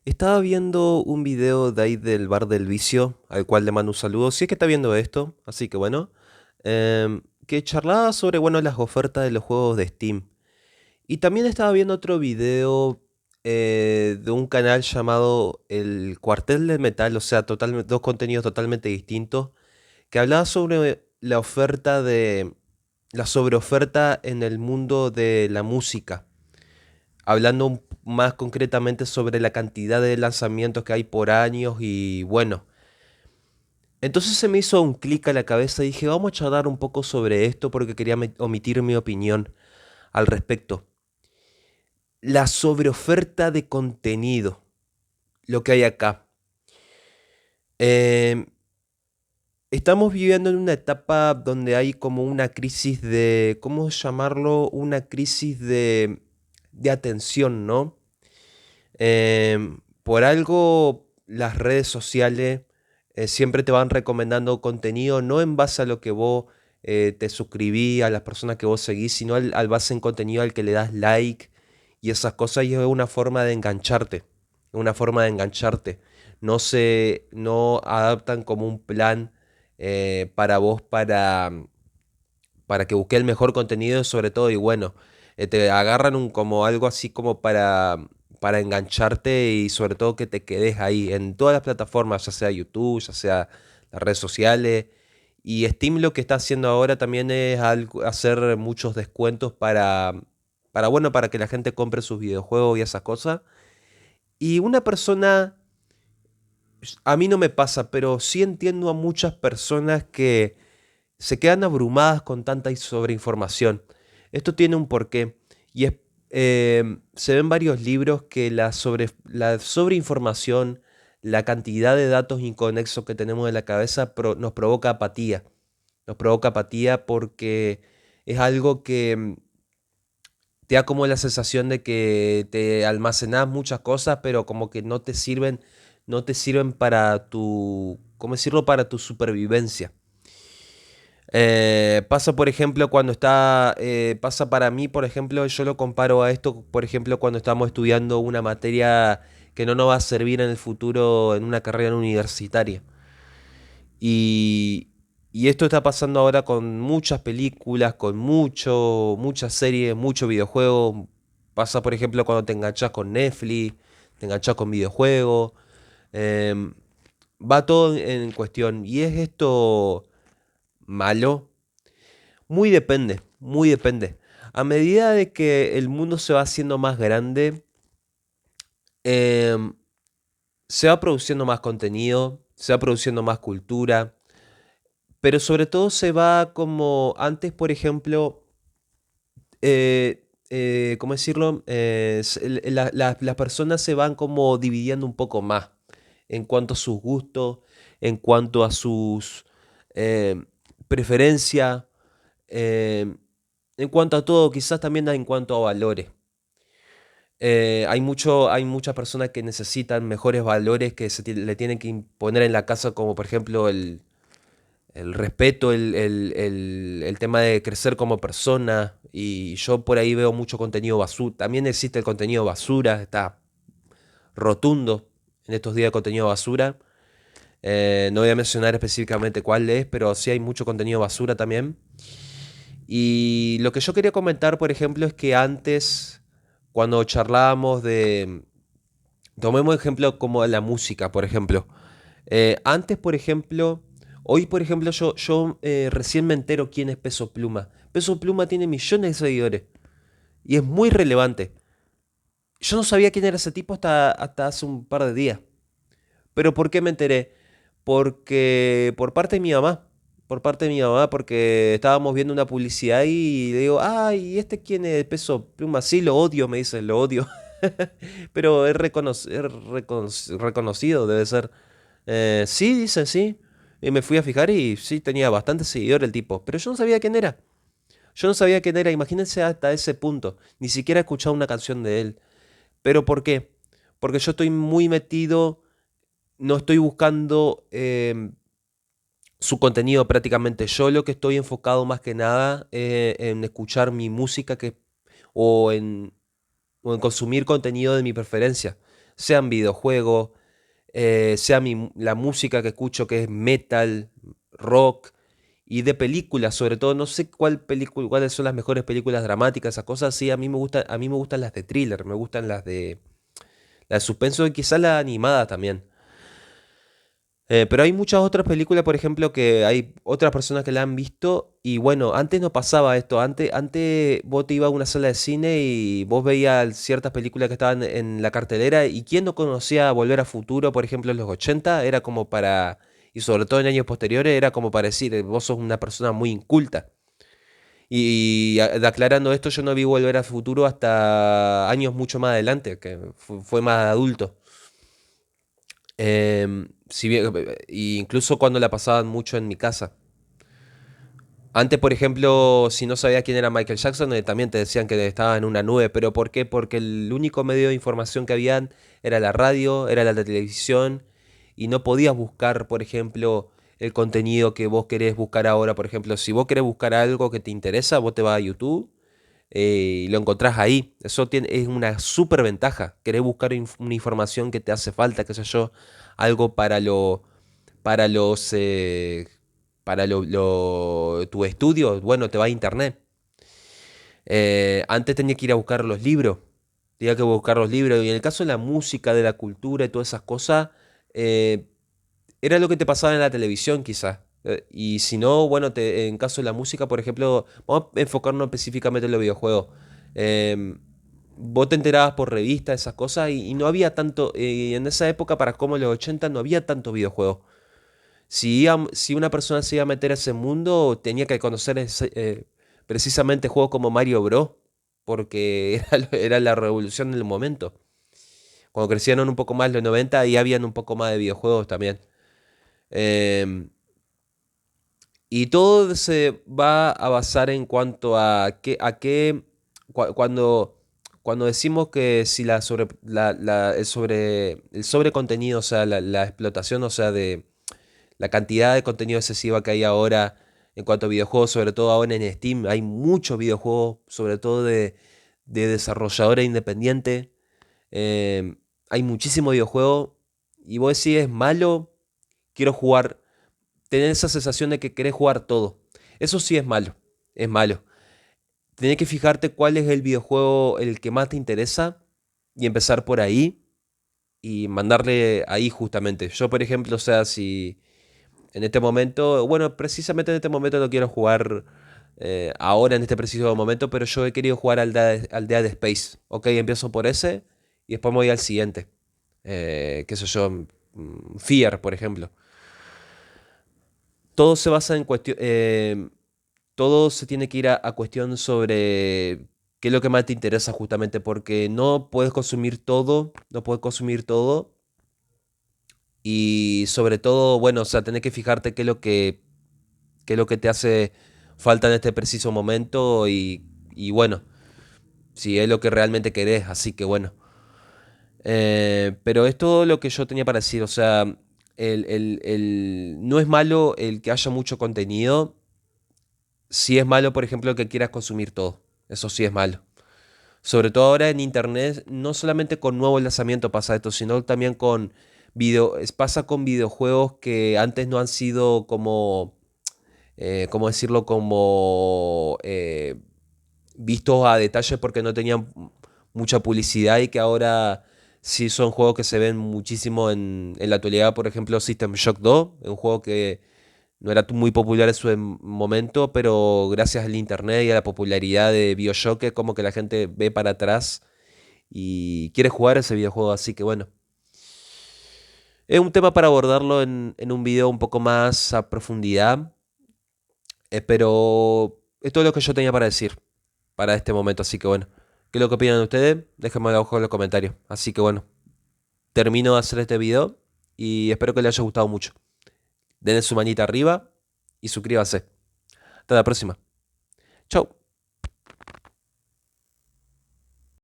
Estaba viendo un video de ahí del bar del vicio, al cual le mando un saludo, si es que está viendo esto, así que bueno, que charlaba sobre, bueno, las ofertas de los juegos de Steam. Y también estaba viendo otro video de un canal llamado El Cuartel del Metal, o sea, dos contenidos totalmente distintos, que hablaba sobre la sobreoferta en el mundo de la música, hablando más concretamente sobre la cantidad de lanzamientos que hay por años y bueno, entonces se me hizo un clic a la cabeza y dije, vamos a charlar un poco sobre esto porque quería omitir mi opinión al respecto. La sobreoferta de contenido, lo que hay acá. Em, Estamos viviendo en una etapa donde hay como una crisis de, ¿cómo llamarlo? Una crisis de atención, ¿no? Por algo las redes sociales siempre te van recomendando contenido, no en base a lo que vos te suscribís, a las personas que vos seguís, sino al base en contenido al que le das like y esas cosas, y es una forma de engancharte, una forma de engancharte. No adaptan como un plan para vos para que busque el mejor contenido sobre todo y bueno, te agarran como algo así como para engancharte y sobre todo que te quedes ahí en todas las plataformas, ya sea YouTube, ya sea las redes sociales. Y Steam lo que está haciendo ahora también es hacer muchos descuentos bueno, para que la gente compre sus videojuegos y esas cosas. Y una persona, a mí no me pasa, pero sí entiendo a muchas personas que se quedan abrumadas con tanta sobreinformación. Esto tiene un porqué y se ven varios libros que la sobreinformación, la cantidad de datos inconexos que tenemos en la cabeza nos provoca apatía. Nos provoca apatía porque es algo que te da como la sensación de que te almacenas muchas cosas, pero como que no te sirven para ¿cómo decirlo? Para tu supervivencia. Pasa, por ejemplo, pasa para mí, por ejemplo, yo lo comparo a esto, por ejemplo, cuando estamos estudiando una materia que no nos va a servir en el futuro en una carrera universitaria. Y, y esto está pasando ahora con muchas películas, muchas series, muchos videojuegos. Pasa, por ejemplo, cuando te enganchas con Netflix, te enganchas con videojuegos. em, Va todo en cuestión. ¿Y es esto malo? Muy depende, muy depende. A medida de que el mundo se va haciendo más grande, em, se va produciendo más contenido, se va produciendo más cultura, pero sobre todo se va como antes, por ejemplo, ¿cómo decirlo? Las personas se van como dividiendo un poco más en cuanto a sus gustos, en cuanto a sus em, preferencias, em, en cuanto a todo, quizás también en cuanto a valores. Hay muchas personas que necesitan mejores valores que le tienen que imponer en la casa, como por ejemplo el respeto, el tema de crecer como persona. Y yo por ahí veo mucho contenido basura. También existe el contenido basura, está rotundo en estos días de contenido basura. No voy a mencionar específicamente cuál es, pero sí hay mucho contenido basura también. Y lo que yo quería comentar, por ejemplo, es que antes, cuando charlábamos de, tomemos ejemplo como la música, por ejemplo. Antes, por ejemplo, hoy, por ejemplo, yo recién me entero quién es Peso Pluma. Peso Pluma tiene millones de seguidores y es muy relevante. Yo no sabía quién era ese tipo hasta hace un par de días. ¿Pero por qué me enteré? Porque por parte de mi mamá. Por parte de mi mamá, porque estábamos viendo una publicidad y le digo, ay, ¿este quién es Peso Pluma? Sí, lo odio, me dice, lo odio. Pero reconocido, debe ser. Sí, dice, sí. Y me fui a fijar y sí, tenía bastante seguidor el tipo. Pero yo no sabía quién era. Yo no sabía quién era, imagínense hasta ese punto. Ni siquiera he escuchado una canción de él. ¿Pero por qué? Porque yo estoy muy metido, no estoy buscando su contenido prácticamente. Yo lo que estoy enfocado más que nada en escuchar mi música o en, o en consumir contenido de mi preferencia. sean videojuegos, sea la música que escucho que es metal, rock y de películas, sobre todo, no sé cuáles son las mejores películas dramáticas, esas cosas, sí, a mí me gustan las de thriller, me gustan las de suspenso y quizás las animadas también. Pero hay muchas otras películas, por ejemplo, que hay otras personas que la han visto y bueno, antes no pasaba esto, antes vos te ibas a una sala de cine y vos veías ciertas películas que estaban en la cartelera y quién no conocía Volver a Futuro, por ejemplo, en los 80 era como para, y sobre todo en años posteriores, era como para decir, vos sos una persona muy inculta. Y aclarando esto, yo no vi Volver a Futuro hasta años mucho más adelante, que fue más adulto. Si bien, incluso cuando la pasaban mucho en mi casa. Antes, por ejemplo, si no sabía quién era Michael Jackson, también te decían que estaba en una nube. ¿Pero por qué? Porque el único medio de información que habían era la radio, era la televisión, y no podías buscar, por ejemplo, el contenido que vos querés buscar ahora. Por ejemplo, si vos querés buscar algo que te interesa, vos te vas a YouTube y lo encontrás ahí. Eso es una súper ventaja. Querés buscar una información que te hace falta, qué sé yo, algo para los tu estudio, bueno, te va a internet. Antes tenía que ir a buscar los libros, tenía que buscar los libros, y en el caso de la música, de la cultura y todas esas cosas, eh, era lo que te pasaba en la televisión quizás. Y si no, bueno, en caso de la música, por ejemplo, vamos a enfocarnos específicamente en los videojuegos. Em, Vos te enterabas por revistas, esas cosas, y no había tanto, en esa época, para como en los 80 no había tantos videojuegos. Si una persona se iba a meter a ese mundo, tenía que conocer precisamente juegos como Mario Bros. Porque era la revolución del momento. Cuando crecieron un poco más los 90, ahí habían un poco más de videojuegos también. Em, y todo se va a basar en cuanto cuando, cuando decimos que si el sobre contenido, o sea, la explotación, o sea, de la cantidad de contenido excesiva que hay ahora en cuanto a videojuegos, sobre todo ahora en Steam, hay muchos videojuegos, sobre todo de desarrolladores independientes. eh, Hay muchísimos videojuegos y vos decís, es malo, quiero jugar, tener esa sensación de que querés jugar todo. Eso sí es malo, es malo. Tenés que fijarte cuál es el videojuego el que más te interesa y empezar por ahí y mandarle ahí justamente. Yo, por ejemplo, o sea, si en este momento, bueno, precisamente en este momento no quiero jugar ahora en este preciso momento, pero yo he querido jugar al Dead Space. Ok, empiezo por ese y después me voy al siguiente. Qué sé yo, Fear, por ejemplo. Todo se basa en cuestión, todo se tiene que ir a cuestión sobre qué es lo que más te interesa justamente, porque no puedes consumir todo, no puedes consumir todo y sobre todo, bueno, o sea, tenés que fijarte qué es lo que te hace falta en este preciso momento y bueno, si es lo que realmente querés, así que bueno. Pero es todo lo que yo tenía para decir, o sea, no es malo el que haya mucho contenido, sí es malo, por ejemplo, que quieras consumir todo, eso sí es malo. Sobre todo ahora en internet, no solamente con nuevos lanzamientos pasa esto, sino también con pasa con videojuegos que antes no han sido como ¿cómo decirlo? Como vistos a detalle porque no tenían mucha publicidad y que ahora sí son juegos que se ven muchísimo en la actualidad. Por ejemplo, System Shock 2, un juego que no era muy popular en su momento, pero gracias al internet y a la popularidad de BioShock es como que la gente ve para atrás y quiere jugar ese videojuego. Así que bueno, es un tema para abordarlo en un video un poco más a profundidad. Pero esto es lo que yo tenía para decir para este momento, así que bueno. ¿Qué es lo que opinan ustedes? Déjenme abajo en los comentarios. Así que bueno, termino de hacer este video y espero que les haya gustado mucho. Denle su manita arriba y suscríbanse. Hasta la próxima. Chau.